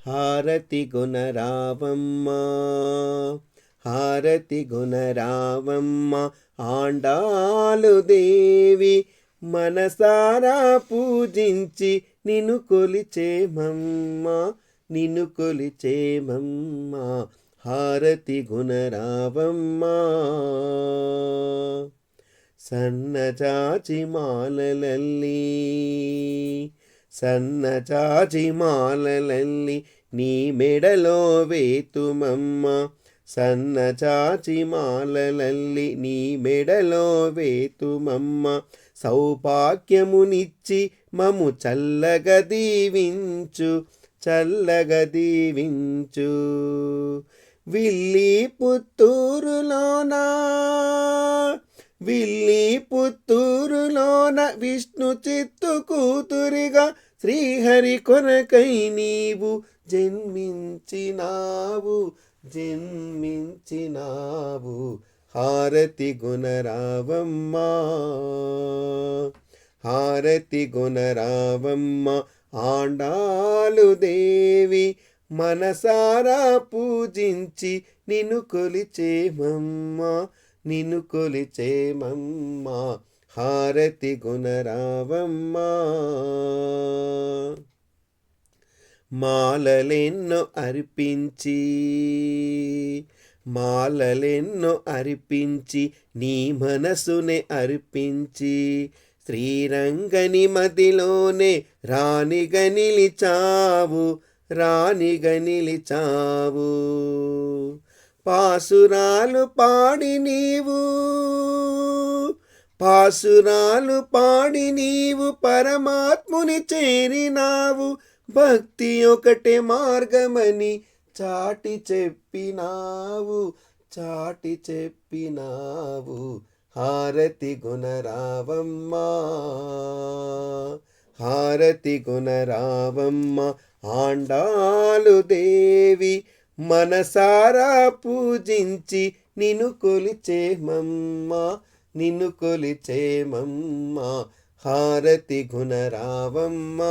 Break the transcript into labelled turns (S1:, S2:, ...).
S1: హారతి గుణరావమ్మ హారతి గుణరావమ్మ ఆండాలు దేవి మనసారా పూజించి నిన్ను కొలిచేమమ్మ నిన్ను కొలిచేమమ్మ హారతి గుణరావమ్మ సన్నజాజి మాలలల్లి సన్నజాజి మాలలల్లి నీ మెడలో వేతుమమ్మ సన్నజాజి మాలలల్లి నీ మెడలో వేతుమమ్మ సౌభాగ్యమునిచ్చి మము చల్లగా దీవించు చల్లగా దీవించు విల్లి పుత్తూరులోన విష్ణు చిత్తు కూతురిగా శ్రీహరి కొరకై నీవు జన్మించినావు హారతి గుణరావమ్మ హారతి గుణరావమ్మ ఆండాలు దేవి మనసారా పూజించి నిన్ను కొలిచేమమ్మ నిన్ను కొలిచేమమ్మ హారతి గుణరావమ్మ మాలలెన్నో అర్పించి నీ మనసునే అర్పించి శ్రీరంగని మదిలోనే రాణిగా నిలిచావు పాసురాలు పాడి నీవు పరమాత్ముని చేరినావు భక్తి ఒకటే మార్గమని చాటి చెప్పినావు హారతి గుణరావమ్మ హారతి గుణరావమ్మ ఆండాలు దేవి మనసారా పూజించి నిన్ను కొలిచేమమ్మ హారతి గుణరావమ్మ